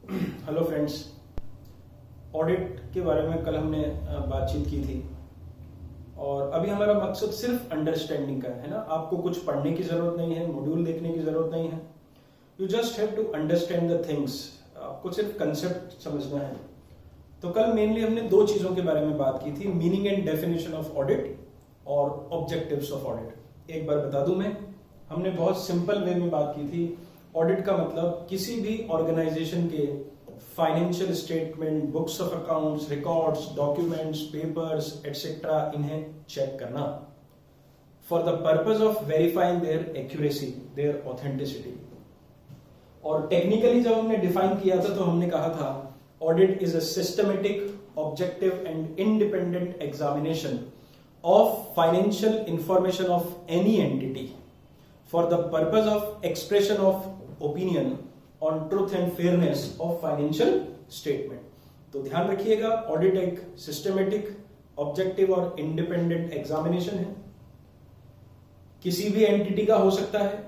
Hello friends. Audit के बारे में कल हमने बातचीत की थी और अभी हमारा मकसद सिर्फ अंडरस्टैंडिंग का है ना। आपको कुछ पढ़ने की जरूरत नहीं है, मॉड्यूल देखने की जरूरत नहीं है। You just have to understand the things. आपको सिर्फ कंसेप्ट समझना है। तो कल मेनली हमने दो चीजों के बारे में बात की थी, meaning and definition of audit और ऑब्जेक्टिव्स ऑफ ऑडिट। एक बार बता दूं मैं, हमने बहुत सिंपल वे में बात की थी। ऑडिट का मतलब किसी भी ऑर्गेनाइजेशन के financial statement, books of accounts, records, documents, papers etcetera इन्हें चेक करना for the purpose of verifying their accuracy, their authenticity. और टेक्निकली जब हमने डिफाइन किया था तो हमने कहा था audit is a systematic, objective and independent examination of financial information of any entity for the purpose of expression of opinion on truth and fairness of financial statement। तो ध्यान रखिएगा, ऑडिट एक सिस्टमेटिक, ऑब्जेक्टिव और independent examination है। किसी भी entity का हो सकता है।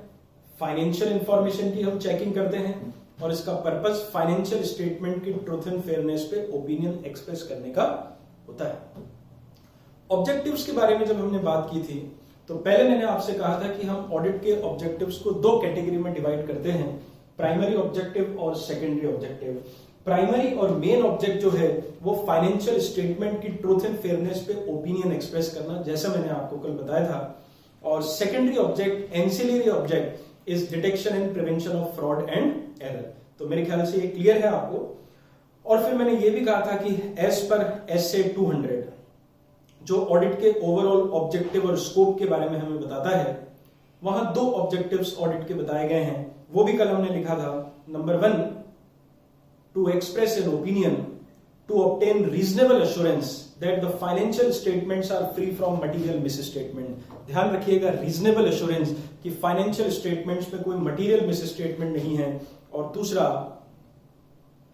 फाइनेंशियल इंफॉर्मेशन की हम चेकिंग करते हैं और इसका पर्पस फाइनेंशियल स्टेटमेंट की ट्रूथ एंड फेयरनेस पे ओपिनियन एक्सप्रेस करने का होता है। ऑब्जेक्टिव्स के बारे में जब हमने बात की थी तो पहले मैंने आपसे कहा था कि हम ऑडिट के ऑब्जेक्टिव्स को दो कैटेगरी में डिवाइड करते हैं, प्राइमरी ऑब्जेक्टिव और सेकेंडरी ऑब्जेक्टिव। प्राइमरी और मेन ऑब्जेक्ट जो है वो फाइनेंशियल स्टेटमेंट की ट्रूथ एंड फेयरनेस पे ओपिनियन एक्सप्रेस करना, जैसा मैंने आपको कल बताया था। और secondary object, ancillary object is detection and prevention of fraud and error. तो मेरे ख्याल से ये क्लियर है आपको। और फिर मैंने ये भी कहा था कि एज पर एसए 200 जो ऑडिट के ओवरऑल ऑब्जेक्टिव और स्कोप के बारे में हमें बताता है, वहां दो ऑब्जेक्टिव्स ऑडिट के बताए गए हैं। वो भी कल हमने लिखा था। Number 1, to express an opinion to obtain reasonable assurance that the financial statements are free from material misstatement. ध्यान रखिएगा, रीजनेबल एश्योरेंस कि फाइनेंशियल स्टेटमेंट्स में कोई मटेरियल मिसस्टेटमेंट नहीं है। और दूसरा,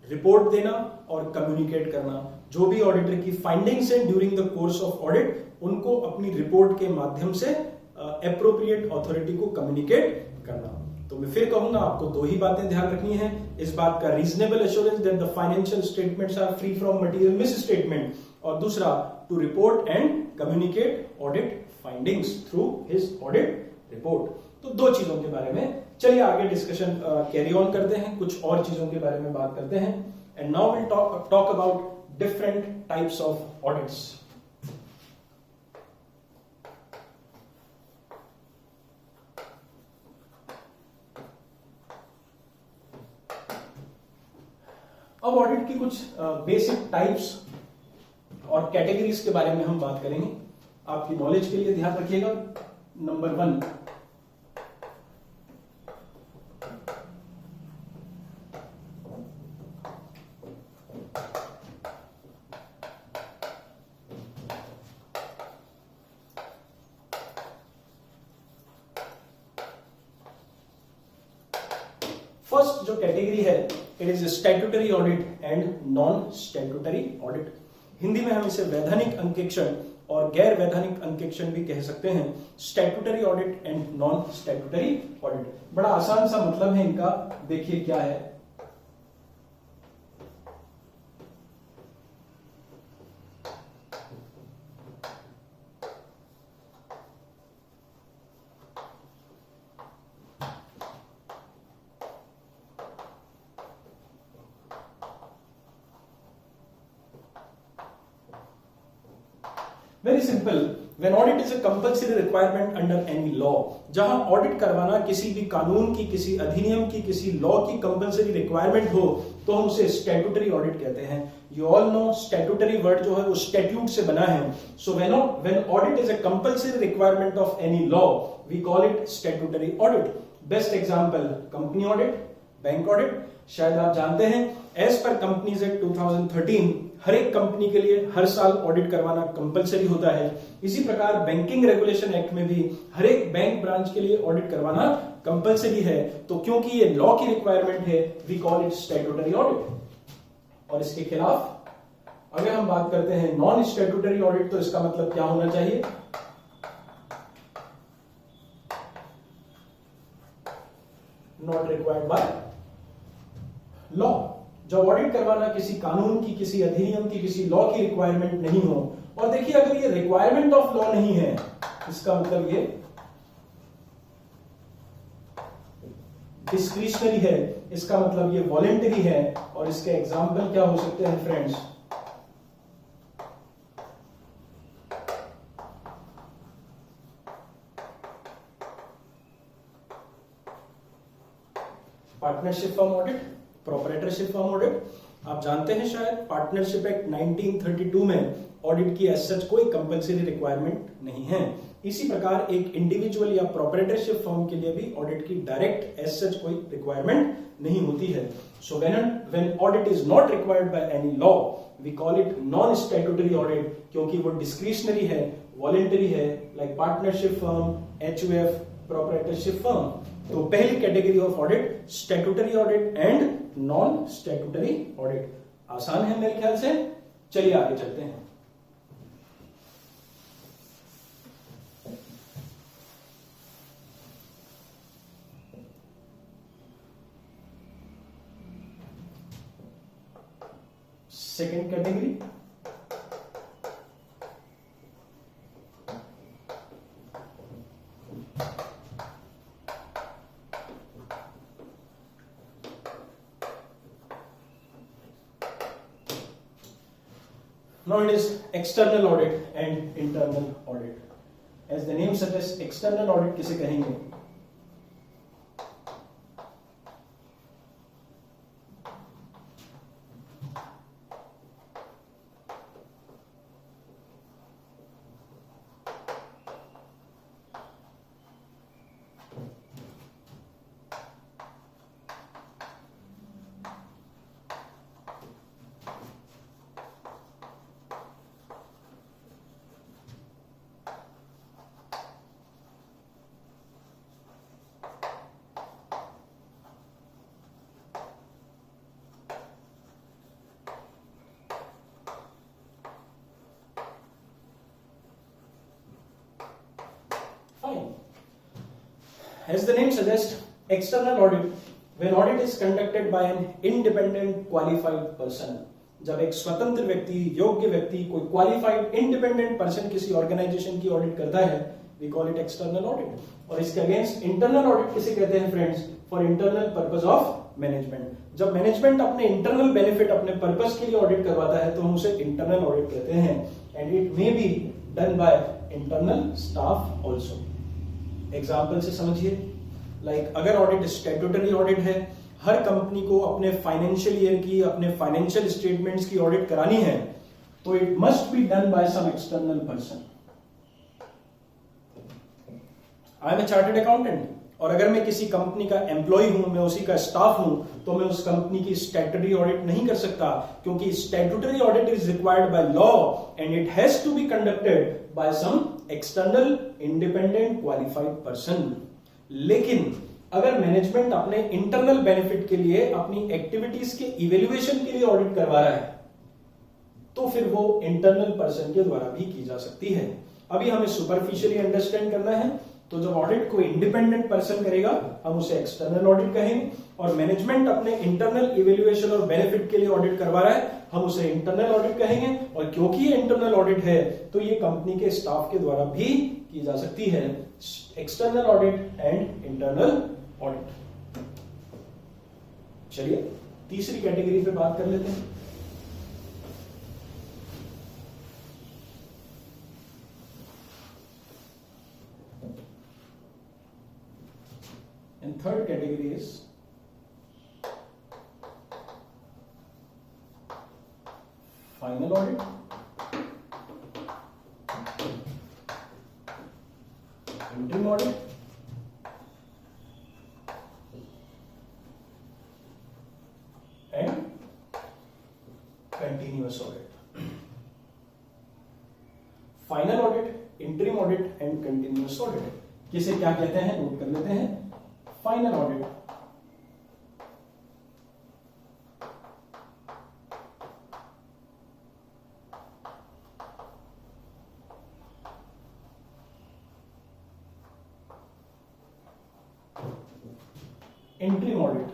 रिपोर्ट देना और कम्युनिकेट करना। जो भी ऑडिटर की फाइंडिंग्स हैं during the course of audit, उनको अपनी रिपोर्ट के माध्यम से एप्रोप्रिएट अथॉरिटी को कम्युनिकेट करना। तो मैं फिर कहूंगा, आपको दो ही बातें ध्यान रखनी है इस बात का, reasonable assurance that the financial statements are free from material misstatement, और दूसरा, to report and communicate audit findings through his audit report. तो दो चीजों के बारे में चलिए आगे डिस्कशन कैरी ऑन करते हैं, कुछ और चीजों के बारे में बात करते हैं। And now will talk about different types of audits। अब ऑडिट की कुछ बेसिक टाइप्स और कैटेगरीज के बारे में हम बात करेंगे। आपकी नॉलेज के लिए ध्यान रखिएगा। नंबर 1, फर्स्ट जो कैटेगरी है, it is statutory audit and non statutory audit. Hindi में हम इसे वैधानिक अंकेक्षण और गैर वैधानिक अंकेक्षण भी कह सकते हैं। Statutory audit and non statutory audit, बड़ा आसान सा मतलब है इनका। देखिए क्या है, very simple. When audit is a compulsory requirement under any law, जहां ऑडिट करवाना किसी भी कानून की, किसी अधिनियम की, किसी लॉ की कंपल्सरी रिक्वायरमेंट हो, तो हम उसे स्टैट्यूटरी ऑडिट कहते हैं। You all know statutory word जो है वो स्टैट्यूट से बना है। So when audit is a compulsory requirement of any law, we call it statutory audit. Best example, company audit, bank audit. शायद आप जानते हैं, एज पर कंपनीज एक्ट 2013 हर एक कंपनी के लिए हर साल ऑडिट करवाना कंपलसरी होता है। इसी प्रकार बैंकिंग रेगुलेशन एक्ट में भी हर एक बैंक ब्रांच के लिए ऑडिट करवाना कंपलसरी है। तो क्योंकि ये लॉ की रिक्वायरमेंट है, we call it statutory audit. और इसके खिलाफ अगर हम बात करते हैं नॉन स्टैट्यूटरी ऑडिट, तो इसका मतलब क्या होना चाहिए? Not required by law. जब ऑडिट करवाना किसी कानून की, किसी अधिनियम की, किसी लॉ की रिक्वायरमेंट नहीं हो। और देखिए अगर ये रिक्वायरमेंट ऑफ लॉ नहीं है, इसका मतलब ये डिस्क्रिशनरी है, इसका मतलब ये वॉलेंटरी है। और इसके एग्जाम्पल क्या हो सकते हैं friends? Partnership firm audit, proprietorship firm audit. आप जानते हैं शायद पार्टनरशिप एक्ट 1932 में ऑडिट की एज सच कोई कंपलसरी रिक्वायरमेंट नहीं है। इसी प्रकार एक इंडिविजुअल या प्रोपराइटरशिप फर्म के लिए भी ऑडिट की डायरेक्ट एज सच कोई रिक्वायरमेंट नहीं होती है। So when audit is not required by any law, we call it non statutory audit, क्योंकि वो डिस्क्रिशनरी है, वॉलेंटरी है, like partnership firm, HUF, proprietorship firm. तो पहली category of audit statutory audit and non statutory audit. आसान है मेरे ख्याल से, चलिए आगे चलते हैं। Second category now it is external audit and internal audit। as the name suggests, external audit किसे कहेंगे? Fine. As the name suggests, external audit, when audit is conducted by an independent qualified person। जब एक स्वतंत्र व्यक्ति, योग्य व्यक्ति, कोई qualified independent person किसी ऑर्गेनाइजेशन की ऑडिट करता है, we call it external audit. और इसके अगेंस्ट इंटरनल ऑडिट किसे कहते हैं friends? For internal purpose of management. जब मैनेजमेंट अपने इंटरनल बेनिफिट, अपने पर्पस के लिए ऑडिट करवाता है तो हम उसे इंटरनल ऑडिट कहते हैं। And it may be done by internal staff also. Example से समझिए, लाइक अगर ऑडिट स्टैट्यूटरी ऑडिट है, हर कंपनी को अपने फाइनेंशियल ईयर की, अपने फाइनेंशियल स्टेटमेंट्स की ऑडिट करानी है, तो it must be done by some external person. I am a chartered accountant, और अगर मैं किसी कंपनी का एम्प्लॉय हूं, मैं उसी का स्टाफ हूं, तो मैं उस कंपनी की स्टैट्यूटरी ऑडिट नहीं कर सकता, क्योंकि statutory audit is required by law and it has to be conducted by some external independent qualified person. लेकिन अगर मैनेजमेंट अपने इंटरनल बेनिफिट के लिए, अपनी एक्टिविटीज के इवेल्युएशन के लिए ऑडिट करवा रहा है, तो फिर वो इंटरनल पर्सन के द्वारा भी की जा सकती है। अभी हमें सुपरफिशियली अंडरस्टैंड करना है, तो जब ऑडिट को इंडिपेंडेंट पर्सन करेगा हम उसे एक्सटर्नल ऑडिट कहेंगे, और मैनेजमेंट अपने इंटरनल इवेल्युएशन और बेनिफिट के लिए ऑडिट करवा रहा है, हम उसे इंटरनल ऑडिट कहेंगे। और क्योंकि ये इंटरनल ऑडिट है, तो ये कंपनी के स्टाफ के द्वारा भी की जा सकती है। External audit and internal audit. चलिए तीसरी कैटेगरी पे बात कर लेते हैं। And third category is final audit, interim audit, and continuous audit। Final audit, interim audit and continuous audit किसे क्या कहते हैं, नोट कर लेते हैं। Final audit, interim audit,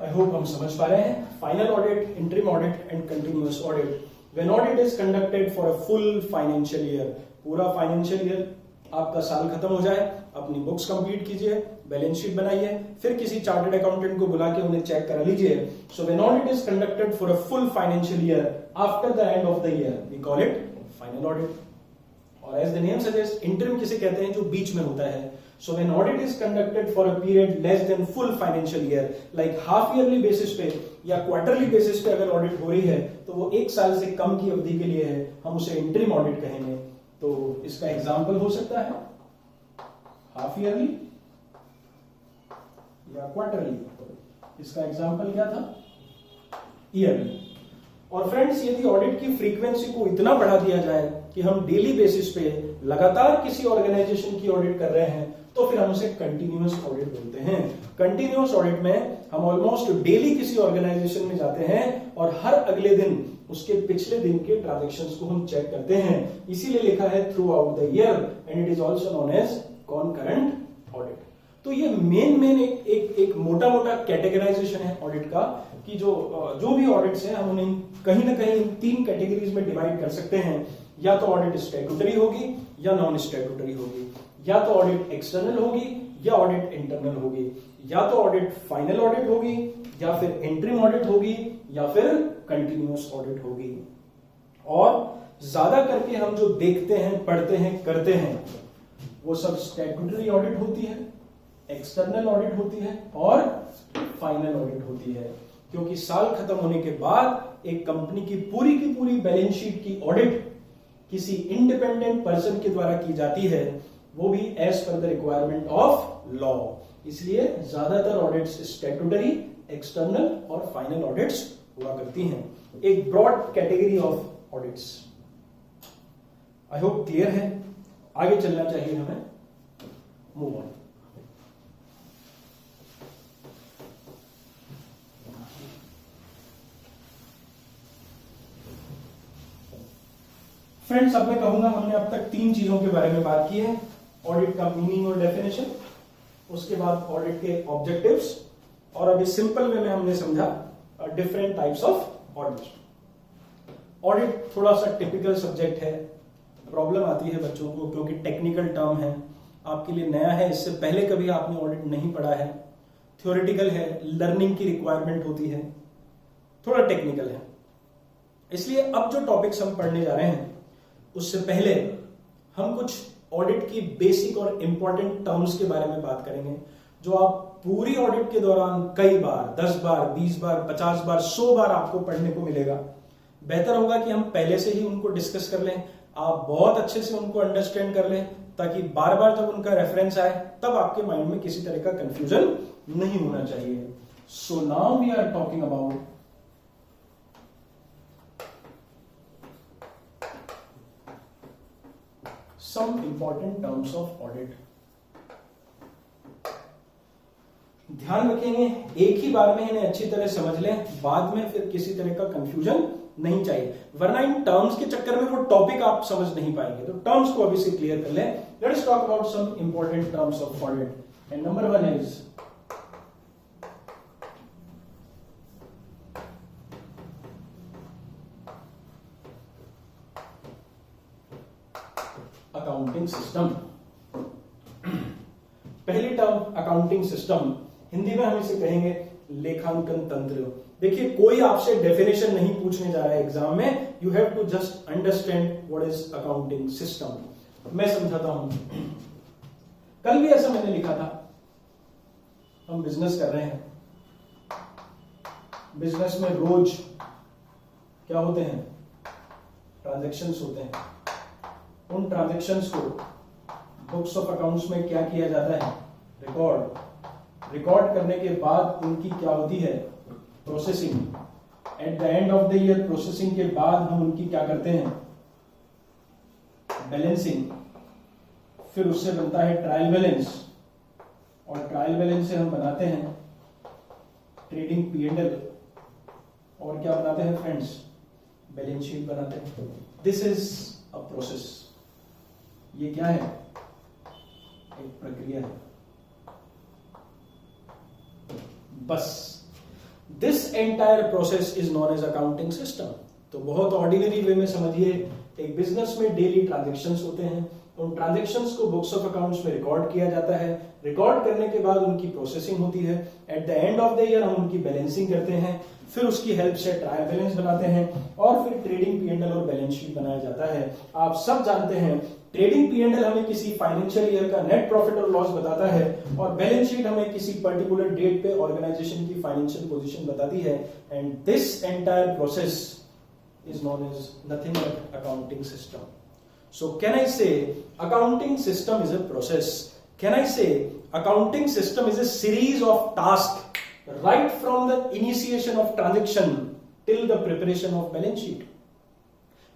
I hope हम समझ पा रहे हैं. Final audit, interim audit and continuous audit. When audit is conducted for a full financial year, पूरा फाइनेंशियल ईयर, आपका साल खत्म हो जाए, अपनी बुक्स कंप्लीट कीजिए, बैलेंस शीट बनाइए, फिर किसी चार्टर्ड अकाउंटेंट को बुला के उन्हें चेक करा लीजिए. So when audit is conducted for a full financial year after the end of the year, we call it final audit. और as the name suggest, interim किसे कहते हैं? जो बीच में होता है. So when audit is conducted for a period less than full financial year, like half yearly basis पे या quarterly basis पे अगर ऑडिट हो रही है तो वो एक साल से कम की अवधि के लिए है, हम उसे इंटरिम ऑडिट कहेंगे. तो इसका एग्जाम्पल हो सकता है हाफ ईयरली या क्वार्टरली. इसका एग्जाम्पल क्या था? ईयरली. और फ्रेंड्स, यदि ऑडिट की फ्रीक्वेंसी को इतना बढ़ा दिया जाए कि हम डेली बेसिस पे लगातार किसी ऑर्गेनाइजेशन की ऑडिट कर रहे हैं, तो फिर हम उसे कंटिन्यूअस ऑडिट बोलते हैं. कंटिन्यूअस ऑडिट में हम ऑलमोस्ट डेली किसी ऑर्गेनाइजेशन में जाते हैं और हर अगले दिन उसके पिछले दिन के ट्रांजैक्शंस को हम चेक करते हैं. इसीलिए लिखा है throughout the year and it is also known as concurrent audit. तो ये मेन एक मोटा मोटा कैटेगराइजेशन है ऑडिट का, कि जो भी ऑडिट्स हैं हम उन्हें कहीं ना कहीं इन 3 कैटेगरीज में डिवाइड कर सकते हैं. या तो ऑडिट स्टैट्यूटरी होगी या नॉन स्टैट्यूटरी होगी, या तो ऑडिट एक्सटर्नल होगी या ऑडिट इंटरनल होगी, या तो ऑडिट फाइनल ऑडिट होगी या फिर इंटरिम ऑडिट होगी या फिर कंटिन्यूअस ऑडिट होगी. और ज्यादा करके हम जो देखते हैं, पढ़ते हैं, करते हैं, वो सब स्टैट्यूटरी ऑडिट होती है, एक्सटर्नल ऑडिट होती है और फाइनल ऑडिट होती है. क्योंकि साल खत्म होने के बाद एक कंपनी की पूरी बैलेंस शीट की ऑडिट किसी इंडिपेंडेंट पर्सन के द्वारा की जाती है, वो भी as per the requirement of law. इसलिए ज्यादातर ऑडिट्स स्टैट्यूटरी, एक्सटर्नल और फाइनल ऑडिट्स हुआ करती हैं. एक broad category of audits. I hope clear है. आगे चलना चाहिए हमें. Move on. फ्रेंड्स, अब मैं कहूंगा हमने अब तक 3 चीजों के बारे में बात की है. ऑडिट का मीनिंग और डेफिनेशन, उसके बाद ऑडिट के ऑब्जेक्टिव्स, और अभी सिंपल वे में हमने समझा different types of audit. Audit थोड़ा सा टिपिकल सब्जेक्ट है, प्रॉब्लम आती है बच्चों को क्योंकि टेक्निकल टर्म है, आपके लिए नया है, इससे पहले कभी आपने ऑडिट नहीं पढ़ा है, थ्योरेटिकल है, लर्निंग की रिक्वायरमेंट होती है, थोड़ा टेक्निकल है. इसलिए अब जो टॉपिक्स हम पढ़ने जा रहे हैं उससे पहले हम कुछ ऑडिट की बेसिक और इंपॉर्टेंट टर्म्स के बारे में बात करेंगे, जो आप पूरी ऑडिट के दौरान कई बार, 10 बार, 20 बार, 50 बार, 100 बार आपको पढ़ने को मिलेगा. बेहतर होगा कि हम पहले से ही उनको डिस्कस कर लें, आप बहुत अच्छे से उनको अंडरस्टैंड कर लें, ताकि बार बार जब उनका रेफरेंस आए तब आपके माइंड में किसी तरह का कंफ्यूजन नहीं होना चाहिए. So now we are talking about some important terms of audit. ध्यान रखेंगे, एक ही बार में इन्हें अच्छी तरह समझ लें, बाद में फिर किसी तरह का कंफ्यूजन नहीं चाहिए, वरना इन टर्म्स के चक्कर में वो टॉपिक आप समझ नहीं पाएंगे. तो टर्म्स को अभी से क्लियर कर लें. Let's talk about some important terms of audit. And number 1 is accounting system. पहली टर्म अकाउंटिंग सिस्टम, हिंदी में हम इसे कहेंगे लेखांकन तंत्र. देखिए, कोई आपसे डेफिनेशन नहीं पूछने जा रहा है एग्जाम में, you have to just understand what is accounting system. मैं समझाता हूं. कल भी ऐसा मैंने लिखा था, हम बिजनेस कर रहे हैं, बिजनेस में रोज क्या होते हैं? ट्रांजैक्शंस होते हैं. उन ट्रांजैक्शंस को बुक्स ऑफ अकाउंट्स में क्या किया जाता है? रिकॉर्ड करने के बाद उनकी क्या होती है? Processing. At the end of the year processing के बाद हम उनकी क्या करते हैं? बैलेंसिंग. फिर उससे बनता है ट्रायल बैलेंस, और ट्रायल बैलेंस से हम बनाते हैं ट्रेडिंग P&L, और क्या बनाते हैं फ्रेंड्स? बैलेंस शीट बनाते हैं. This is a process. ये क्या है? एक प्रक्रिया है. बस this entire process is known as accounting system. तो बहुत ऑर्डिनरी वे में समझिए, एक बिजनेस में डेली ट्रांजेक्शंस होते हैं, उन ट्रांजेक्शंस को बुक्स ऑफ अकाउंट्स में रिकॉर्ड किया जाता है, रिकॉर्ड करने के बाद उनकी प्रोसेसिंग होती है, at the end of the year हम उनकी बैलेंसिंग करते हैं, फिर उसकी हेल्प से ट्रायल बैलेंस बनाते हैं और फिर ट्रेडिंग P&L और बैलेंस शीट बनाया जाता है। आप सब जानते हैं ट्रेडिंग P&L हमें किसी फाइनेंशियल ईयर का नेट प्रॉफिट और लॉस बताता है और बैलेंस शीट हमें किसी पर्टिकुलर डेट पे ऑर्गेनाइजेशन की फाइनेंशियल पोजीशन बताती है, and this entire process is known as nothing but accounting system. So can I say accounting system is a process? Can I say accounting system is a series of tasks right from the initiation of transaction till the preparation of balance sheet?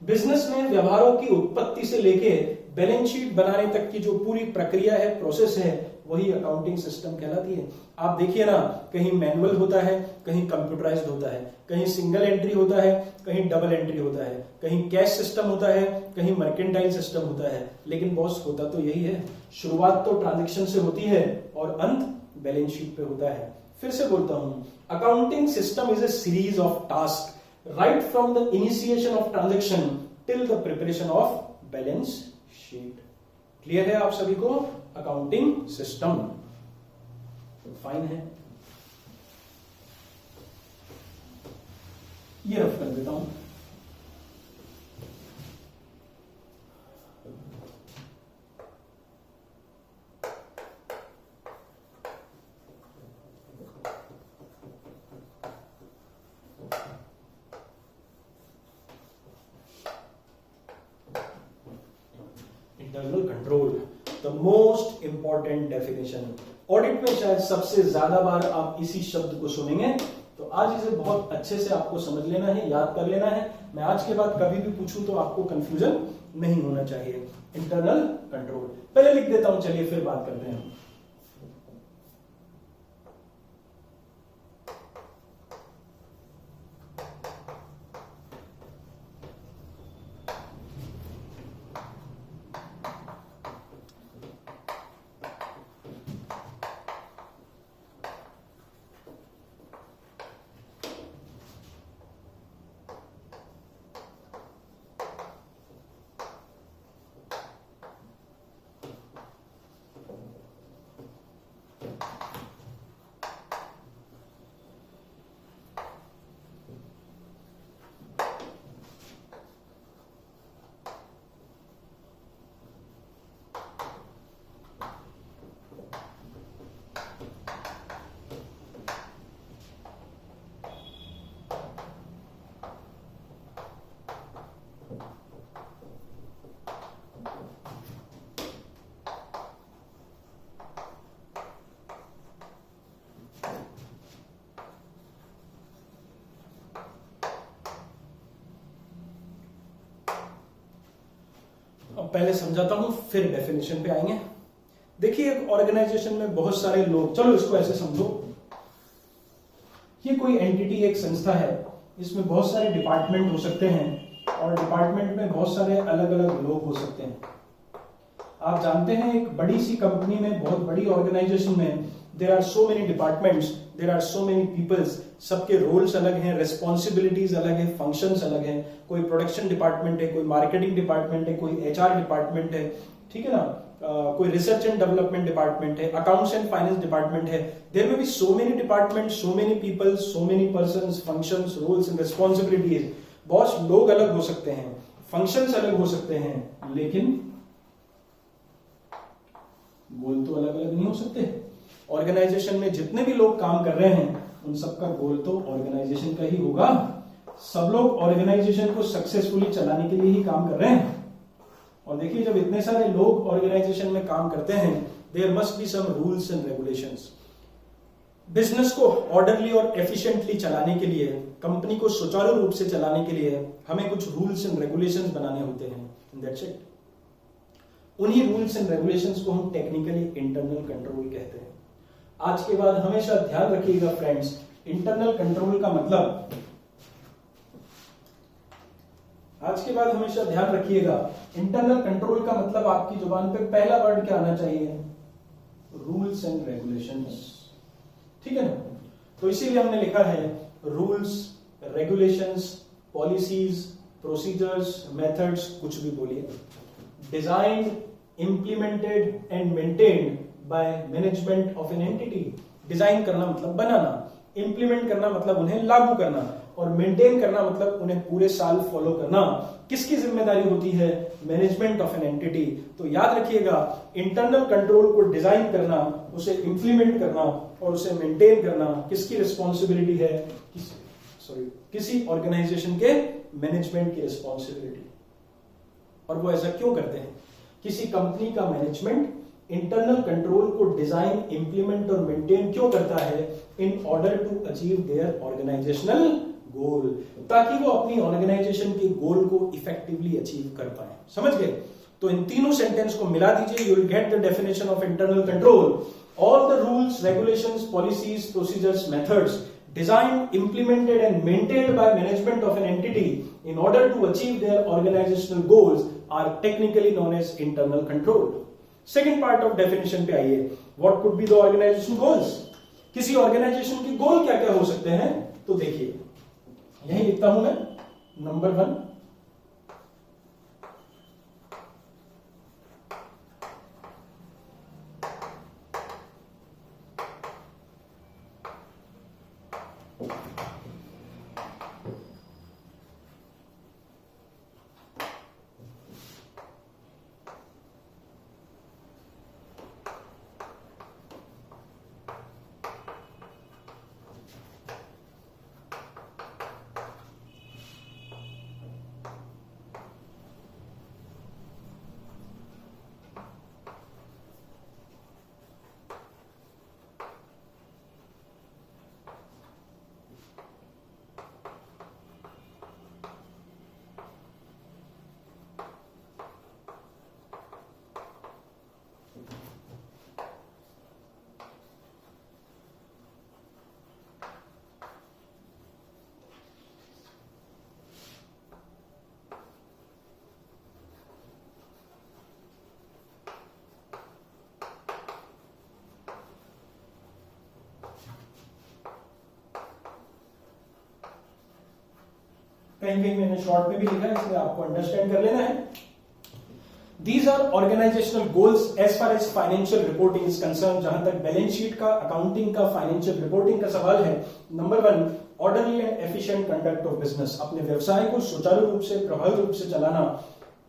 Business में व्यवहारों की उत्पत्ति से लेके balance sheet बनाने तक की जो पूरी प्रक्रिया है, प्रोसेस है, वही अकाउंटिंग सिस्टम कहलाती है। आप देखिए ना, कहीं मैनुअल होता है, कहीं कंप्यूटराइज्ड होता है, कहीं सिंगल एंट्री होता है, कहीं डबल एंट्री होता है, कहीं कैश सिस्टम होता है, कहीं मर्केंटाइल सिस्टम होता है, लेकिन बॉस होता तो यही है। शुरुआत तो ट्रांजैक्शन से होती है और अंत बैलेंस शीट पे होता है। फिर से बोलता हूं, accounting system is a series of task right from the initiation of transaction till the preparation of balance sheet. Clear है आप सभी को अकाउंटिंग सिस्टम? फाइन है, ये रफ कर देता हूं। Internal control, the most important definition. Audit में शायद सबसे ज्यादा बार आप इसी शब्द को सुनेंगे, तो आज इसे बहुत अच्छे से आपको समझ लेना है, याद कर लेना है। मैं आज के बाद कभी भी पूछूं तो आपको कंफ्यूजन नहीं होना चाहिए। इंटरनल कंट्रोल पहले लिख देता हूं, चलिए फिर बात करते हैं। पहले समझाता हूं, फिर डेफिनेशन पे आएंगे। देखिए, एक ऑर्गेनाइजेशन में बहुत सारे लोग, चलो इसको ऐसे समझो, ये कोई एंटिटी, एक संस्था है, इसमें बहुत सारे डिपार्टमेंट हो सकते हैं और डिपार्टमेंट में बहुत सारे अलग अलग लोग हो सकते हैं। आप जानते हैं, एक बड़ी सी कंपनी में, बहुत बड़ी ऑर्गेनाइजेशन में there are so many departments, there are so many peoples, सबके रोल्स अलग हैं, रेस्पॉन्सिबिलिटीज अलग है, फंक्शंस अलग हैं। कोई प्रोडक्शन डिपार्टमेंट है, कोई मार्केटिंग डिपार्टमेंट है, कोई HR डिपार्टमेंट है, ठीक है ना, कोई रिसर्च एंड डेवलपमेंट डिपार्टमेंट है, अकाउंट्स एंड फाइनेंस डिपार्टमेंट है। There may be so many department, so many people, so many persons, functions, roles and responsibilities. Boss, लोग अलग हो सकते हैं, फंक्शंस अलग हो सकते हैं, लेकिन गोल तो अलग अलग नहीं हो सकते। ऑर्गेनाइजेशन में जितने भी लोग काम कर रहे हैं, उन सबका गोल तो ऑर्गेनाइजेशन का ही होगा। सब लोग ऑर्गेनाइजेशन को सक्सेसफुली चलाने के लिए ही काम कर रहे हैं। और देखिए, जब इतने सारे लोग ऑर्गेनाइजेशन में काम करते हैं, there must be some rules and regulations. Business को ऑर्डरली और एफिशिएंटली चलाने के लिए, कंपनी को सुचारू रूप से चलाने के लिए हमें कुछ रूल्स एंड रेगुलेशंस बनाने होते हैं। That's it. उन्हीं रूल्स एंड रेगुलेशंस को हम टेक्निकली इंटरनल कंट्रोल कहते हैं। आज के बाद हमेशा ध्यान रखिएगा फ्रेंड्स, इंटरनल कंट्रोल का मतलब, आज के बाद हमेशा ध्यान रखिएगा, इंटरनल कंट्रोल का मतलब आपकी जुबान पे पहला वर्ड क्या आना चाहिए? Rules and regulations. ठीक है ना? तो इसीलिए हमने लिखा है rules, regulations, policies, procedures, methods, कुछ भी बोलिए, designed, implemented and maintained by management of an entity. Design करना मतलब बनाना, इंप्लीमेंट करना मतलब उन्हें लागू करना, और मेंटेन करना मतलब उन्हें पूरे साल फॉलो करना। किसकी जिम्मेदारी होती है? Management of an entity. तो याद रखिएगा, इंटरनल कंट्रोल को डिजाइन करना, उसे इंप्लीमेंट करना और उसे मेंटेन करना किसकी रिस्पॉन्सिबिलिटी है? किसी ऑर्गेनाइजेशन के मैनेजमेंट की रिस्पॉन्सिबिलिटी। और वो ऐसा क्यों करते हैं? किसी कंपनी का मैनेजमेंट इंटरनल कंट्रोल को डिजाइन, इंप्लीमेंट और मेंटेन क्यों करता है? In order to achieve their organisational goal, ताकि वो अपनी ऑर्गेनाइजेशन के गोल को इफेक्टिवली अचीव कर पाए। समझ गए? तो इन तीनों सेंटेंस को मिला दीजिए, you will get the definition of internal control. All the rules, regulations, policies, procedures, methods designed, implemented and maintained by management of an entity in order to achieve their organizational goals are technically known as internal control. Second part of definition पे आइए, what could be the organization goals? किसी organisation के गोल क्या क्या हो सकते हैं? तो देखिए, यही लिखता हूं मैं, नंबर 1, कहीं कहीं मैंने शॉर्ट में भी लिखा है, इसलिए आपको अंडरस्टैंड कर लेना है। These are organizational goals as far as financial reporting is concerned। जहां तक बैलेंस शीट का, अकाउंटिंग का, फाइनेंशियल रिपोर्टिंग का सवाल है, number 1, orderly and efficient conduct of business. अपने व्यवसाय को सुचारू रूप से, प्रभावी रूप से चलाना।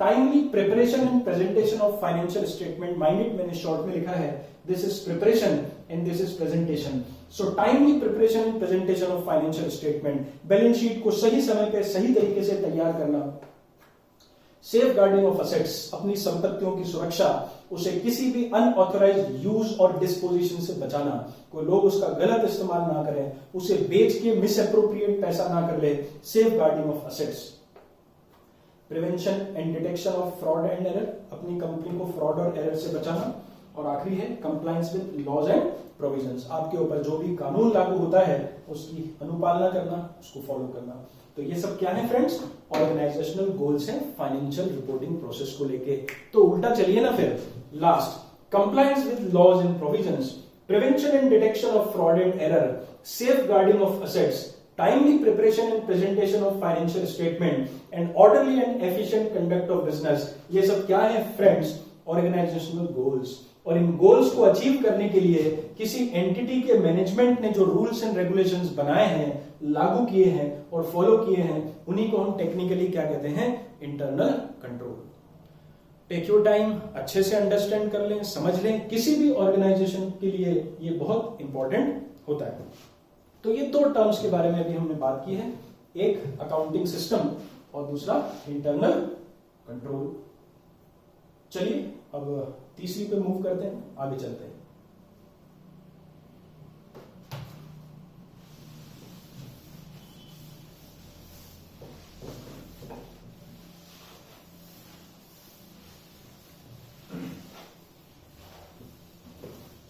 Timely preparation and presentation of financial statement. Mind it, मैंने शॉर्ट में लिखा है, this is preparation and this is presentation. So timely preparation and presentation of financial statement, balance sheet को सही समय पे सही तरीके से तैयार करना। सेफ गार्डिंग ऑफ असेट्स, अपनी संपत्तियों की सुरक्षा, उसे किसी भी अनऑथराइज्ड यूज और डिस्पोजिशन से बचाना, कोई लोग उसका गलत इस्तेमाल ना करें, उसे बेच के मिस अप्रोप्रिएट पैसा ना कर ले। Safeguarding of assets. Prevention and detection of fraud and error, अपनी कंपनी को फ्रॉड और एरर से बचाना। और आखिरी है compliance with laws and provisions, आपके ऊपर जो भी कानून लागू होता है उसकी अनुपालना करना, उसको फॉलो करना। तो ये सब क्या है फ्रेंड्स? ऑर्गेनाइजेशनल गोल्स हैं फाइनेंशियल रिपोर्टिंग प्रोसेस को लेके। तो उल्टा चलिए ना फिर, last, compliance with laws and provisions, prevention and detection of fraud and error, safeguarding of assets, timely preparation and presentation of financial statement and orderly and efficient conduct of business। ये सब क्या है friends? Organisational goals. और इन goals को achieve करने के लिए किसी एंटिटी के मैनेजमेंट ने जो रूल्स एंड रेगुलेशंस बनाए हैं, लागू किए हैं और फॉलो किए हैं, उन्हीं को हम टेक्निकली क्या कहते हैं? Internal control. Take your time, अच्छे से अंडरस्टैंड कर लें, समझ लें, किसी भी ऑर्गेनाइजेशन के लिए ये बहुत इंपॉर्टेंट होता है। तो ये 2 टर्म्स के बारे में भी हमने बात की है, एक अकाउंटिंग सिस्टम और दूसरा इंटरनल कंट्रोल। चलिए अब तीसरी पे मूव करते हैं, आगे चलते हैं।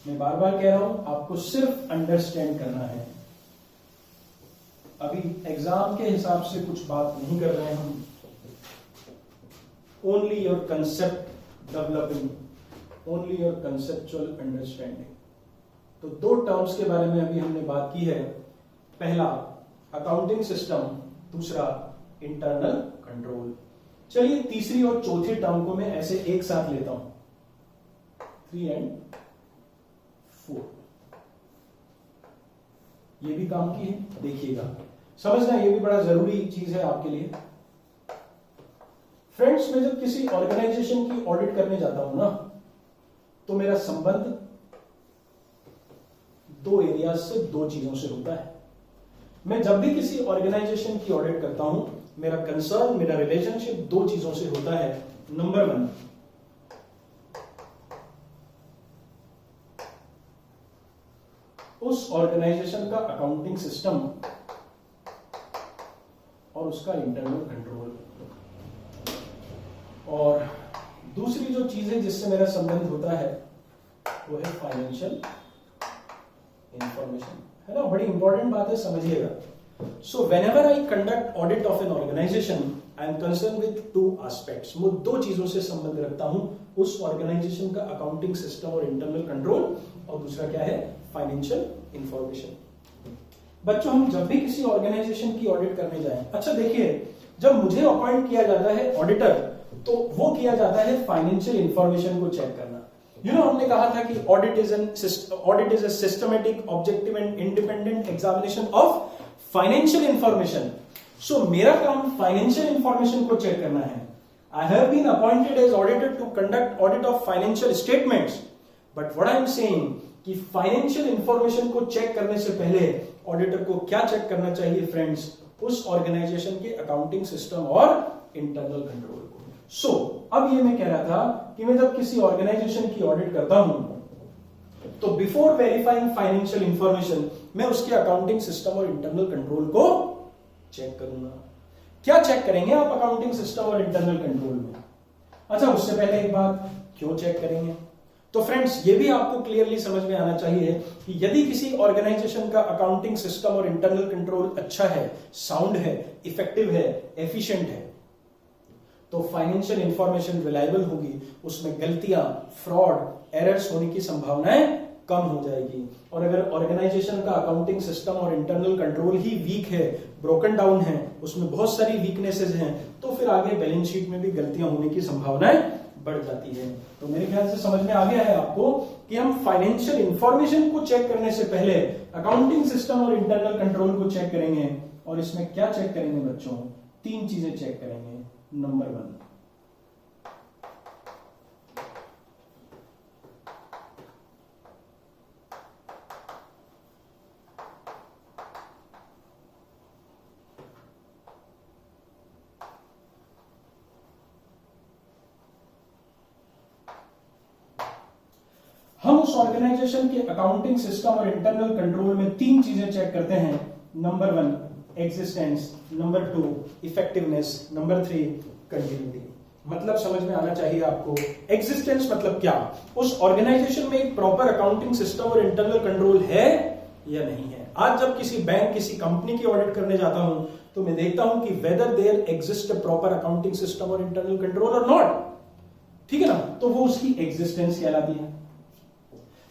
मैं बार बार कह रहा हूं, आपको सिर्फ अंडरस्टैंड करना है। अभी एग्जाम के हिसाब से कुछ बात नहीं कर रहे हैं हम, only your concept developing, only your conceptual understanding. तो 2 टर्म्स के बारे में अभी हमने बात की है, पहला अकाउंटिंग सिस्टम, दूसरा इंटरनल कंट्रोल। चलिए तीसरी और चौथी टर्म को मैं ऐसे एक साथ लेता हूं, 3 and 4। ये भी काम की है, देखिएगा, समझना ये भी बड़ा जरूरी चीज है आपके लिए। फ्रेंड्स, मैं जब किसी ऑर्गेनाइजेशन की ऑडिट करने जाता हूं ना, तो मेरा संबंध दो एरियाज से, दो चीजों से होता है। मैं जब भी किसी ऑर्गेनाइजेशन की ऑडिट करता हूं, मेरा कंसर्न, मेरा रिलेशनशिप दो चीजों से होता है। नंबर 1, उस ऑर्गेनाइजेशन का अकाउंटिंग सिस्टम और उसका इंटरनल कंट्रोल, और दूसरी जो चीज है जिससे मेरा संबंध होता है वो है फाइनेंशियल इंफॉर्मेशन, है ना। बड़ी इंपॉर्टेंट बात है, समझिएगा। So whenever I conduct audit of an organisation, I am concern with 2 aspects. मैं दो चीजों से संबंध रखता हूं, उस ऑर्गेनाइजेशन का अकाउंटिंग सिस्टम और इंटरनल कंट्रोल, और दूसरा क्या है, फाइनेंशियल इंफॉर्मेशन। बच्चों, हम जब भी किसी ऑर्गेनाइजेशन की ऑडिट करने जाएं, अच्छा देखिए, जब मुझे अपॉइंट किया जाता है ऑडिटर, तो वो किया जाता है फाइनेंशियल इंफॉर्मेशन को चेक करना। हमने कहा था कि audit is a systematic, objective and independent examination of financial information. So मेरा काम फाइनेंशियल इंफॉर्मेशन को चेक करना है। I have been appointed as auditor to conduct audit of financial statements, but what I am saying कि financial information को check करने से पहले ऑडिटर को क्या चेक करना चाहिए फ्रेंड्स, उस ऑर्गेनाइजेशन के अकाउंटिंग सिस्टम और इंटरनल कंट्रोल को। सो अब ये मैं कह रहा था कि मैं जब किसी ऑर्गेनाइजेशन की ऑडिट करता हूं, तो बिफोर वेरीफाइंग फाइनेंशियल इंफॉर्मेशन, मैं उसके अकाउंटिंग सिस्टम और इंटरनल कंट्रोल को चेक करूंगा। क्या चेक करेंगे आप अकाउंटिंग सिस्टम और इंटरनल कंट्रोल में? अच्छा, उससे पहले एक बात, क्यों चेक करेंगे? तो फ्रेंड्स, ये भी आपको क्लियरली समझ में आना चाहिए कि यदि किसी ऑर्गेनाइजेशन का अकाउंटिंग सिस्टम और इंटरनल कंट्रोल अच्छा है, साउंड है, इफेक्टिव है, एफिशिएंट है, तो फाइनेंशियल इंफॉर्मेशन रिलायबल होगी, उसमें गलतियां, फ्रॉड, एरर्स होने की संभावनाएं कम हो जाएगी। और अगर ऑर्गेनाइजेशन का अकाउंटिंग सिस्टम और इंटरनल कंट्रोल ही वीक है, ब्रोकन डाउन है, उसमें बहुत सारी वीकनेसेस हैं, तो फिर आगे बैलेंस शीट में भी गलतियां होने की संभावनाएं बढ़ जाती है। तो मेरे ख्याल से समझ में आ गया है आपको कि हम फाइनेंशियल इंफॉर्मेशन को चेक करने से पहले अकाउंटिंग सिस्टम और इंटरनल कंट्रोल को चेक करेंगे। और इसमें क्या चेक करेंगे बच्चों? 3 चीजें चेक करेंगे। नंबर 1, हम उस ऑर्गेनाइजेशन के अकाउंटिंग सिस्टम और इंटरनल कंट्रोल में 3 चीजें चेक करते हैं। Number 1, existence, number 2, effectiveness, number 3, continuity. मतलब समझ में आना चाहिए आपको। एग्जिस्टेंस मतलब क्या? उस ऑर्गेनाइजेशन में एक प्रॉपर अकाउंटिंग सिस्टम और इंटरनल कंट्रोल है या नहीं है। आज जब किसी बैंक, किसी कंपनी की ऑडिट करने जाता हूं, तो मैं देखता हूं कि whether there exist a proper accounting system और इंटरनल कंट्रोल और नॉट। ठीक है ना? तो वो उसकी एग्जिस्टेंस कहलाती है।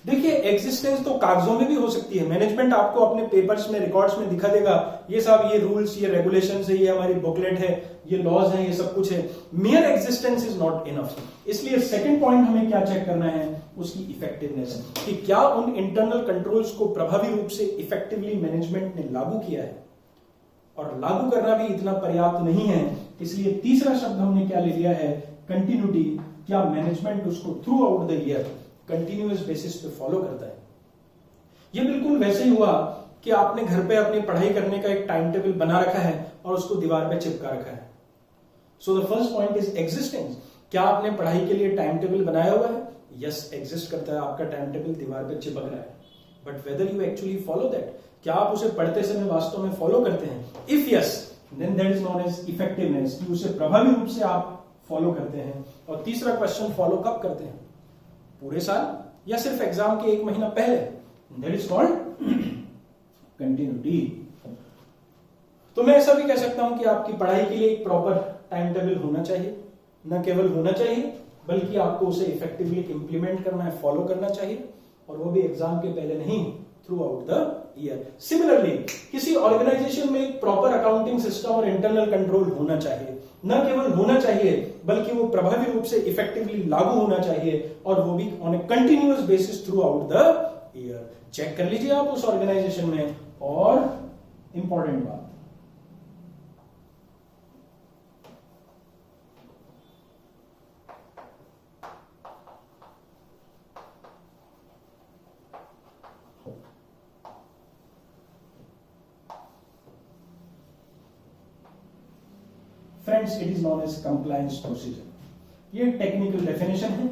देखिए, एग्जिस्टेंस तो कागजों में भी हो सकती है। मैनेजमेंट आपको अपने पेपर्स में, रिकॉर्ड्स में दिखा देगा, ये साहब ये रूल्स, ये रेगुलेशंस है, ये हमारी बुकलेट है, ये लॉज हैं, ये सब कुछ है। मियर एग्जिस्टेंस इज नॉट इनफ। इसलिए सेकंड पॉइंट हमें क्या चेक करना है? उसकी इफेक्टिवनेस, कि क्या उन इंटरनल कंट्रोल्स को प्रभावी रूप से इफेक्टिवली मैनेजमेंट ने लागू किया है। और लागू करना भी इतना पर्याप्त नहीं है, इसलिए तीसरा शब्द हमने क्या ले लिया है? कंटिन्यूटी। क्या मैनेजमेंट उसको through out the year continuous basis पे फॉलो करता है। ये बिल्कुल वैसे ही हुआ कि आपने घर पे अपनी पढ़ाई करने का एक टाइम टेबल बना रखा है और उसको दीवार पे चिपका रखा है। So the first point is existence. क्या आपने पढ़ाई के लिए टाइम टेबल बनाया हुआ है? यस, एग्जिस्ट करता है, आपका टाइम टेबल दीवार पे चिपक रहा है। But whether you actually follow that, क्या आप उसे पढ़ते समय वास्तव में फॉलो करते हैं? If yes, then that is known as effectiveness, कि उसे प्रभावी रूप से आप फॉलो करते हैं। और तीसरा क्वेश्चन, फॉलो कब करते हैं? पूरे साल या सिर्फ एग्जाम के 1 महीना पहले? That is called continuity. तो मैं ऐसा भी कह सकता हूं कि आपकी पढ़ाई के लिए एक प्रॉपर टाइम टेबल होना चाहिए। न केवल होना चाहिए, बल्कि आपको उसे इफेक्टिवली इंप्लीमेंट करना है, फॉलो करना चाहिए, और वो भी एग्जाम के पहले नहीं, through out the year. Similarly, किसी ऑर्गेनाइजेशन में एक प्रॉपर अकाउंटिंग सिस्टम और इंटरनल कंट्रोल होना चाहिए, न केवल होना चाहिए बल्कि वो प्रभावी रूप से इफेक्टिवली लागू होना चाहिए, और वो भी on a continuous basis throughout the year. Check कर लीजिए आप उस ऑर्गेनाइजेशन में। और इंपॉर्टेंट बात, friends, it is known as compliance procedure. ये टेक्निकल डेफिनेशन है।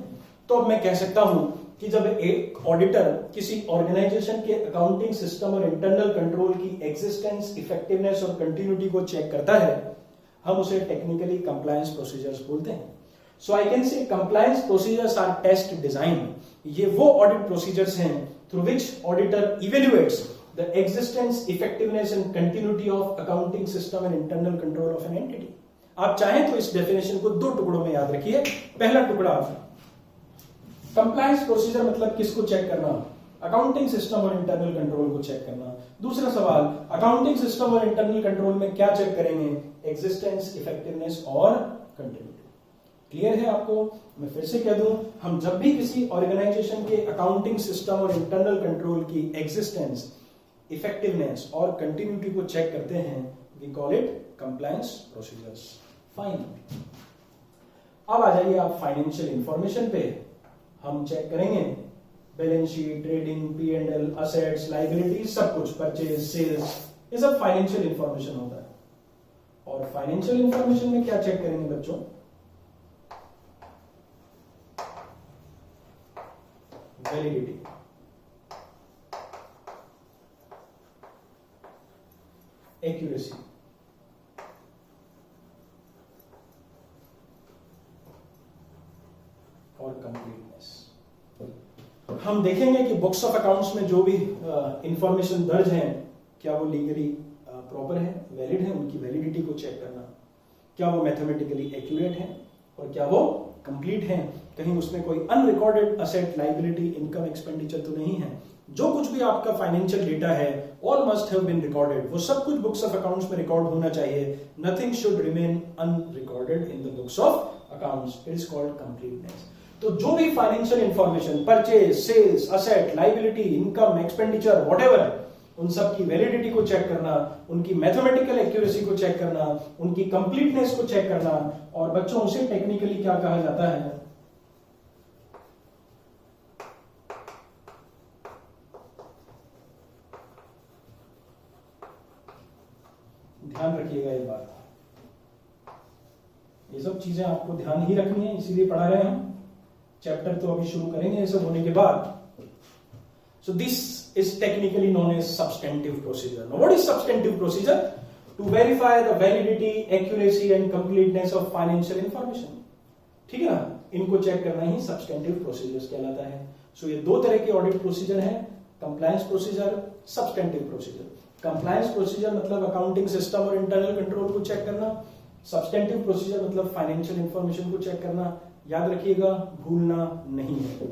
तो अब मैं कह सकता हूं कि जब एक ऑडिटर किसी ऑर्गेनाइजेशन के अकाउंटिंग सिस्टम और इंटरनल कंट्रोल की एग्जिस्टेंस, इफेक्टिवनेस और कंटिन्यूटी को चेक करता है, हम उसे टेक्निकली कंप्लायंस प्रोसीजर्स बोलते हैं। So I can say compliance procedures are test design. ये वो ऑडिट प्रोसीजर्स हैं through which auditor evaluates the existence, effectiveness and continuity of accounting system and internal control of an entity. आप चाहें तो इस definition को दो टुकड़ों में याद रखिए। पहला टुकड़ा, कंप्लायंस प्रोसीजर मतलब किसको चेक करना? अकाउंटिंग सिस्टम और इंटरनल कंट्रोल को चेक करना। दूसरा सवाल, अकाउंटिंग सिस्टम और इंटरनल कंट्रोल में क्या चेक करेंगे? एग्जिस्टेंस, इफेक्टिवनेस और कंटिन्यूटी। क्लियर है आपको? मैं फिर से कह दूं, हम जब भी किसी ऑर्गेनाइजेशन के अकाउंटिंग सिस्टम और इंटरनल कंट्रोल की एग्जिस्टेंस, इफेक्टिवनेस और कंटिन्यूटी को चेक करते हैं, we call it compliance procedures. Fine. अब आ जाइए आप फाइनेंशियल इंफॉर्मेशन पे। हम चेक करेंगे balance sheet, trading, P&L, assets, liabilities, सब कुछ, परचेज, सेल्स, ये सब फाइनेंशियल इंफॉर्मेशन होता है। और फाइनेंशियल इंफॉर्मेशन में क्या चेक करेंगे बच्चों? वैलिडिटी, एक्यूरेसी, और कंप्लीटनेस। हम देखेंगे कि बुक्स ऑफ अकाउंट्स में जो भी इंफॉर्मेशन दर्ज है, क्या वो लीगली प्रॉपर है, वैलिड है, उनकी वैलिडिटी को चेक करना, क्या वो मैथमेटिकली एक्यूरेट है और क्या वो कंप्लीट है, कहीं उसमें कोई unrecorded asset, liability, income, expenditure तो नहीं है। जो कुछ भी आपका फाइनेंशियल डेटा है, all must have been recorded, वो सब कुछ बुक्स ऑफ अकाउंट्स में रिकॉर्ड होना चाहिए। Nothing should remain unrecorded in the books of accounts. It is called completeness. तो जो भी financial information, purchase, sales, asset, liability, income, expenditure, whatever, उन सब की वैलिडिटी को चेक करना, उनकी मैथमेटिकल एक्यूरेसी को चेक करना, उनकी कंप्लीटनेस को चेक करना, और बच्चों उसे टेक्निकली क्या कहा जाता है? ध्यान रखिएगा ये बात, ये सब चीजें आपको ध्यान ही रखनी है, इसीलिए पढ़ा रहे हैं हम। चैप्टर तो अभी शुरू करेंगे ये सब होने के बाद। So this is technically known as substantive procedure. Now what is substantive procedure? To verify the validity, accuracy and completeness of financial information. ठीक है ना? इनको चेक करना ही substantive procedures कहलाता है। So ये दो तरह के ऑडिट प्रोसीजर हैं, compliance procedure, substantive procedure. Compliance procedure मतलब अकाउंटिंग सिस्टम और इंटरनल कंट्रोल को चेक करना, substantive procedure मतलब फाइनेंशियल इंफॉर्मेशन को चेक करना। याद रखिएगा, भूलना नहीं है।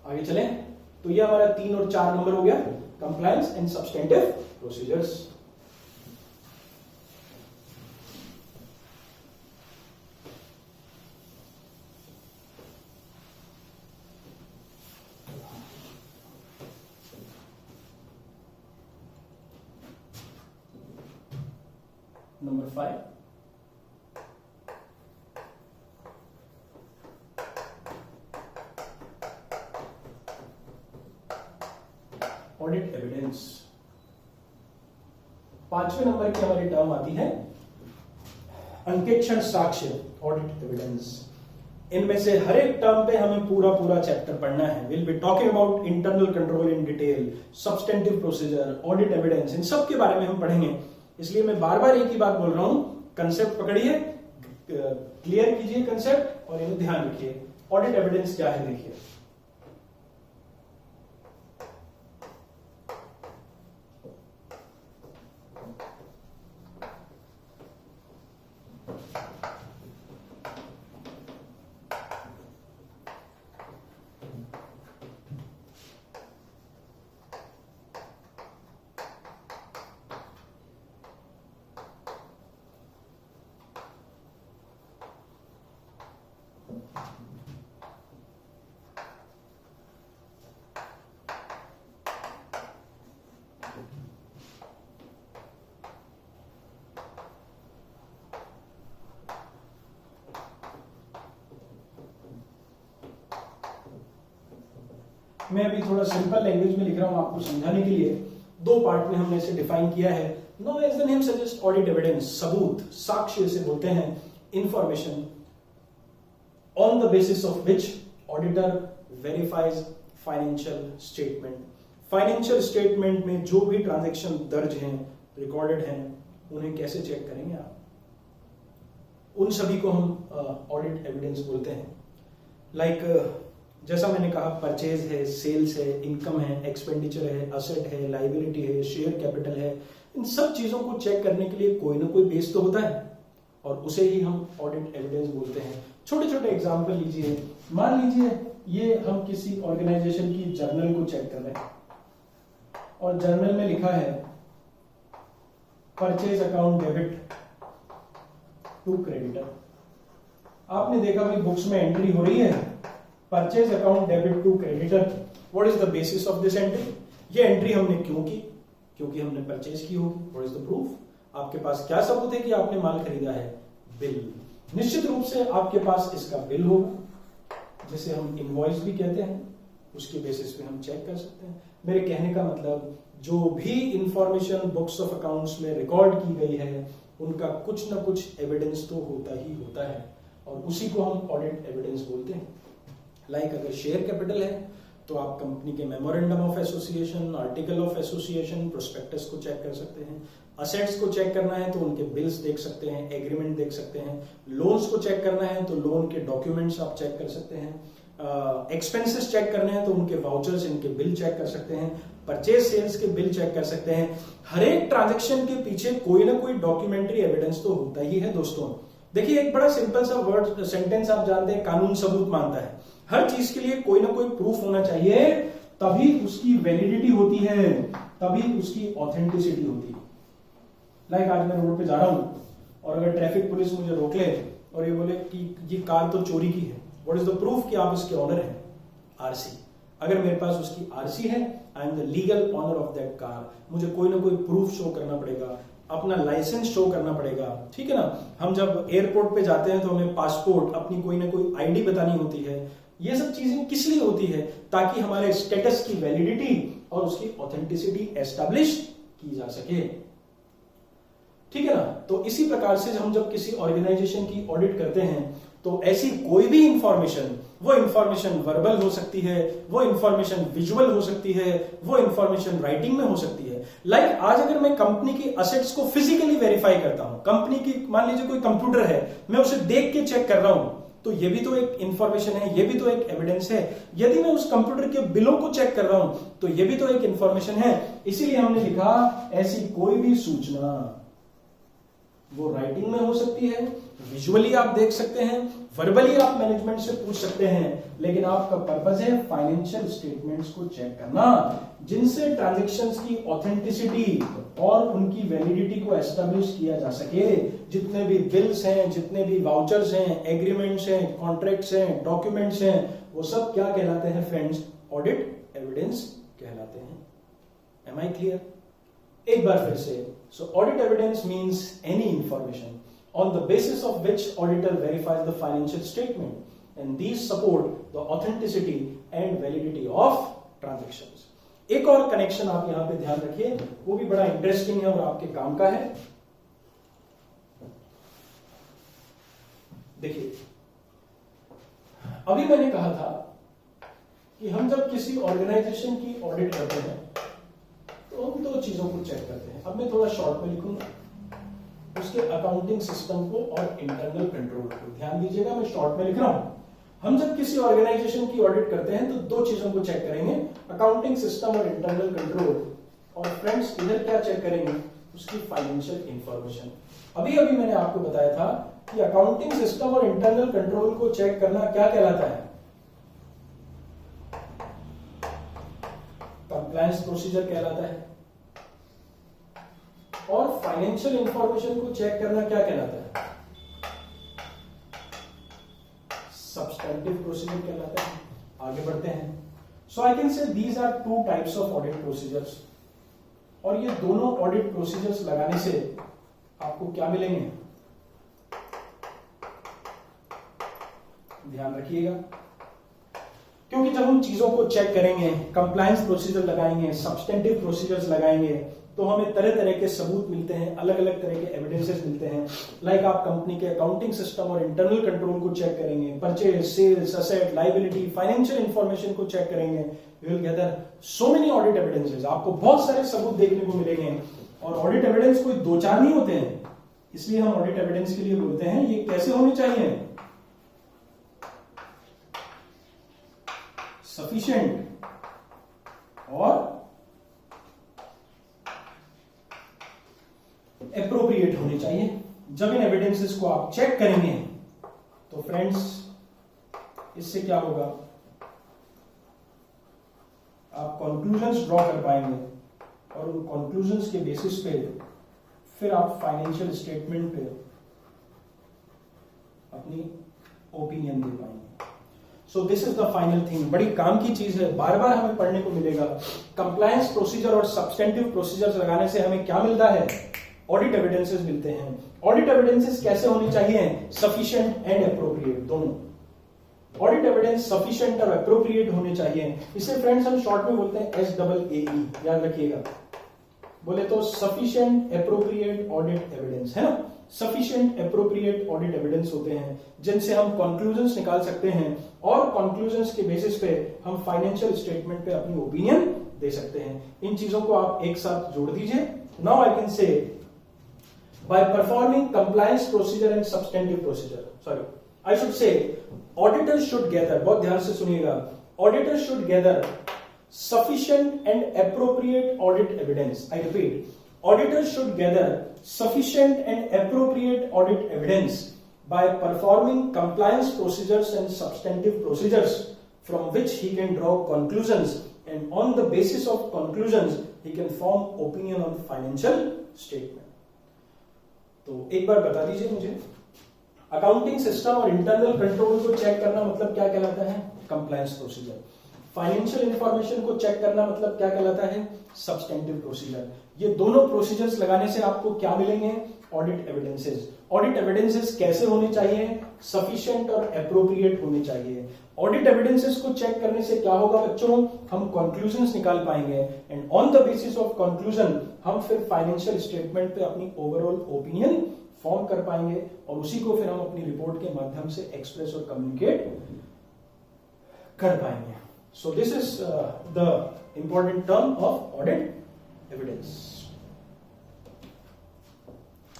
आगे चलें, तो ये हमारा 3 और 4 नंबर हो गया, compliance and substantive procedures. Number 5, audit evidence. 5वें नंबर की हमारी टर्म आती है अंकेक्षण साक्ष्य, ऑडिट एविडेंस। इनमें से हर एक टर्म पे हमें पूरा चैप्टर पढ़ना है। Will be talking about internal control in detail, substantive procedure, audit evidence, इन सब के बारे में हम पढ़ेंगे। इसलिए मैं बार बार एक ही बात बोल रहा हूं, कंसेप्ट पकड़िए, क्लियर कीजिए कंसेप्ट और इन्हें ध्यान रखिए। ऑडिट एविडेंस क्या है देखिए। मैं अभी थोड़ा सिंपल लैंग्वेज में लिख रहा हूं आपको समझाने के लिए। दो पार्ट में हमने इसे डिफाइन किया है। Now as the name suggest, audit evidence, सबूत, साक्ष्य इसे बोलते हैं, information on the basis of which auditor verifies financial statement. Financial statement में जो भी ट्रांजैक्शन दर्ज हैं, रिकॉर्डेड हैं, उन्हें कैसे चेक करेंगे आप? उन सभी को हम ऑडिट एविडेंस बोलते हैं। लाइक जैसा मैंने कहा, परचेज है, सेल्स है, इनकम है, एक्सपेंडिचर है, असेट है, लाइबिलिटी है, शेयर कैपिटल है, इन सब चीजों को चेक करने के लिए कोई ना कोई बेस तो होता है और उसे ही हम ऑडिट एविडेंस बोलते हैं। छोटे छोटे एग्जांपल लीजिए। मान लीजिए ये हम किसी ऑर्गेनाइजेशन की जर्नल को चेक कर रहे हैं और जर्नल में लिखा है purchase account debit to creditor. आपने देखा भाई बुक्स में एंट्री हो रही है purchase account debit to creditor. What is the basis of this entry? ये एंट्री हमने क्यों की? क्योंकि हमने परचेज की होगी। What is the proof? आपके पास क्या सबूत है कि आपने माल खरीदा है? बिल। निश्चित रूप से आपके पास इसका बिल होगा, जिसे हम इनवॉइस भी कहते हैं। उसके बेसिस पे हम चेक कर सकते हैं। मेरे कहने का मतलब, जो भी इंफॉर्मेशन बुक्स ऑफ अकाउंट्स में रिकॉर्ड की गई है, उनका कुछ ना कुछ एविडेंस तो होता ही होता है और उसी को हम ऑडिट एविडेंस बोलते हैं। लाइक अगर शेयर कैपिटल है तो आप कंपनी के memorandum of association, article of association, prospectus को चेक कर सकते हैं। असेट्स को चेक करना है तो उनके बिल्स देख सकते हैं, एग्रीमेंट देख सकते हैं। लोन्स को चेक करना है तो लोन के डॉक्यूमेंट्स आप चेक कर सकते हैं। एक्सपेंसेस चेक करने हैं तो उनके वाउचर्स, इनके बिल चेक कर सकते हैं। परचेज सेल्स के बिल चेक कर सकते हैं। हर एक ट्रांजैक्शन के पीछे कोई ना कोई डॉक्यूमेंट्री एविडेंस तो होता ही है दोस्तों। देखिए, एक बड़ा सिंपल सा वर्ड सेंटेंस आप जानते हैं, कानून सबूत मानता है। हर चीज के लिए कोई ना कोई प्रूफ होना चाहिए, तभी उसकी वैलिडिटी होती है, तभी उसकी ऑथेंटिसिटी होती है। लाइक आज मैं रोड पे जा रहा हूं और अगर ट्रैफिक पुलिस मुझे रोक ले और ये बोले कि ये कार तो चोरी की है, व्हाट इज द प्रूफ कि आप इसके ऑनर हैं? आरसी। अगर मेरे पास उसकी आरसी है, I am the legal owner of that car. मुझे कोई ना कोई प्रूफ शो करना पड़ेगा, अपना लाइसेंस शो करना पड़ेगा, ठीक है ना। हम जब एयरपोर्ट पे जाते हैं तो हमें पासपोर्ट, अपनी कोई ना कोई आईडी बतानी होती है। ये सब चीजें किस लिए होती है? ताकि हमारे स्टेटस की वैलिडिटी और उसकी ऑथेंटिसिटी एस्टैब्लिश की जा सके, ठीक है ना। तो इसी प्रकार से हम जब किसी ऑर्गेनाइजेशन की ऑडिट करते हैं तो ऐसी कोई भी इंफॉर्मेशन, वो इंफॉर्मेशन वर्बल हो सकती है, वो इंफॉर्मेशन विजुअल हो सकती है, वो इंफॉर्मेशन राइटिंग में हो सकती है। लाइक आज अगर मैं कंपनी की असेट्स को फिजिकली वेरीफाई करता हूं, कंपनी की मान लीजिए कोई कंप्यूटर है, मैं उसे देख के चेक कर रहा हूं, तो ये भी तो एक इंफॉर्मेशन है, ये भी तो एक एविडेंस है। यदि मैं उस कंप्यूटर के बिलों को चेक कर रहा हूं तो ये भी तो एक इंफॉर्मेशन है। इसीलिए हमने लिखा ऐसी कोई भी सूचना, वो राइटिंग में हो सकती है, विजुअली आप देख सकते हैं, वर्बली आप मैनेजमेंट से पूछ सकते हैं, लेकिन आपका पर्पस है फाइनेंशियल स्टेटमेंट्स को चेक करना, जिनसे ट्रांजैक्शंस की ऑथेंटिसिटी और उनकी वैलिडिटी को एस्टैब्लिश किया जा सके। जितने भी बिल्स हैं, जितने भी वाउचर्स हैं, एग्रीमेंट्स हैं, कॉन्ट्रैक्ट्स हैं, डॉक्यूमेंट्स हैं, वो सब क्या कहलाते हैं फ्रेंड्स? ऑडिट एविडेंस कहलाते हैं। Am I clear? एक बार फिर से, so audit evidence means any information on the basis of which auditor verifies the financial statement, and these support the authenticity and validity of transactions. एक और connection आप यहां पे ध्यान रखिए, वो भी बड़ा इंटरेस्टिंग है और आपके काम का है। देखिए, अभी मैंने कहा था कि हम जब किसी ऑर्गेनाइजेशन की ऑडिट करते हैं तो हम दो चीजों को चेक करते हैं। अब मैं थोड़ा शॉर्ट में लिखूंगा, उसके अकाउंटिंग सिस्टम को और इंटरनल कंट्रोल को। ध्यान दीजिएगा, मैं शॉर्ट में लिख रहा हूं। हम जब किसी ऑर्गेनाइजेशन की ऑडिट करते हैं तो दो चीजों को चेक करेंगे, अकाउंटिंग सिस्टम और इंटरनल कंट्रोल। और फ्रेंड्स, इधर क्या चेक करेंगे? उसकी फाइनेंशियल इंफॉर्मेशन। अभी अभी मैंने आपको बताया था कि अकाउंटिंग सिस्टम और इंटरनल कंट्रोल को चेक करना क्या कहलाता है? कंप्लायंस प्रोसीजर कहलाता है। और फाइनेंशियल इंफॉर्मेशन को चेक करना क्या कहलाता है? सब्सटेंटिव प्रोसीजर कहलाता है। आगे बढ़ते हैं। So I can say these are two types of audit procedures. और ये दोनों ऑडिट प्रोसीजर्स लगाने से आपको क्या मिलेंगे, ध्यान रखिएगा, क्योंकि जब हम चीजों को चेक करेंगे, कंप्लायंस प्रोसीजर लगाएंगे, सब्सटेंटिव प्रोसीजर्स लगाएंगे, तो हमें तरह तरह के सबूत मिलते हैं, अलग अलग तरह के एविडेंसेस मिलते हैं। लाइक आप कंपनी के अकाउंटिंग सिस्टम और इंटरनल कंट्रोल को चेक करेंगे, purchase, sales, asset, liability, financial information को चेक करेंगे, you will gather so many audit evidences. आपको बहुत सारे सबूत देखने को मिलेंगे, और ऑडिट एविडेंस कोई दो चार नहीं होते हैं, इसलिए हम ऑडिट एविडेंस के लिए बोलते हैं ये कैसे होने चाहिए, सफिशिएंट और एप्रोप्रिएट होने चाहिए। जब इन एविडेंसेस को आप चेक करेंगे तो फ्रेंड्स इससे क्या होगा, आप कंक्लूजन्स ड्रॉ कर पाएंगे, और उन कंक्लूजन्स के बेसिस पे फिर आप फाइनेंशियल स्टेटमेंट पे अपनी ओपिनियन दे पाएंगे। So this is the final thing. बड़ी काम की चीज है, बार बार हमें पढ़ने को मिलेगा। कंप्लायंस प्रोसीजर और सब्सटेंटिव प्रोसीजर्स लगाने से हमें क्या मिलता है, ऑडिट एविडेंसेस मिलते हैं। ऑडिट एविडेंसेस कैसे होनी चाहिए, सफिशिएंट एंड एप्रोप्रिएट, दोनों। ऑडिट एविडेंस सफिशिएंट और एप्रोप्रिएट होने चाहिए। इसे फ्रेंड्स हम शॉर्ट में बोलते हैं SAAE, याद रखिएगा। बोले तो सफिशिएंट एप्रोप्रिएट ऑडिट एविडेंस, है ना। सफिशिएंट एप्रोप्रिएट ऑडिट एविडेंस होते हैं जिनसे हम कंक्लूजन्स निकाल सकते हैं, और कंक्लूजन्स के बेसिस पे हम फाइनेंशियल स्टेटमेंट पे अपनी ओपिनियन दे सकते हैं। इन चीजों को आप एक साथ जोड़ दीजिए। नाउ आई कैन से by performing compliance procedure and substantive procedure, sorry, I should say auditors should gather, बहुत ध्यान से सुनिएगा, auditors should gather sufficient and appropriate audit evidence. I repeat, auditors should gather sufficient and appropriate audit evidence by performing compliance procedures and substantive procedures from which he can draw conclusions, and on the basis of conclusions he can form opinion on financial statement. तो एक बार बता दीजिए मुझे, accounting system और internal control को check करना मतलब क्या कहलाता है, कंप्लायंस प्रोसीजर। फाइनेंशियल इंफॉर्मेशन को चेक करना मतलब क्या कहलाता है, सब्सटेंटिव प्रोसीजर। ये दोनों प्रोसीजर्स लगाने से आपको क्या मिलेंगे, ऑडिट एविडेंसेस। ऑडिट एविडेंसेस कैसे होने चाहिए, सफिशिएंट और एप्रोप्रिएट होने चाहिए। ऑडिट एविडेंसेस को चेक करने से क्या होगा बच्चों, हम कंक्लूजन्स निकाल पाएंगे, and on the basis of conclusion हम फिर फाइनेंशियल स्टेटमेंट पे अपनी ओवरऑल ओपिनियन फॉर्म कर पाएंगे, और उसी को फिर हम अपनी रिपोर्ट के माध्यम से एक्सप्रेस और कम्युनिकेट कर पाएंगे। So this is the important term of audit evidence.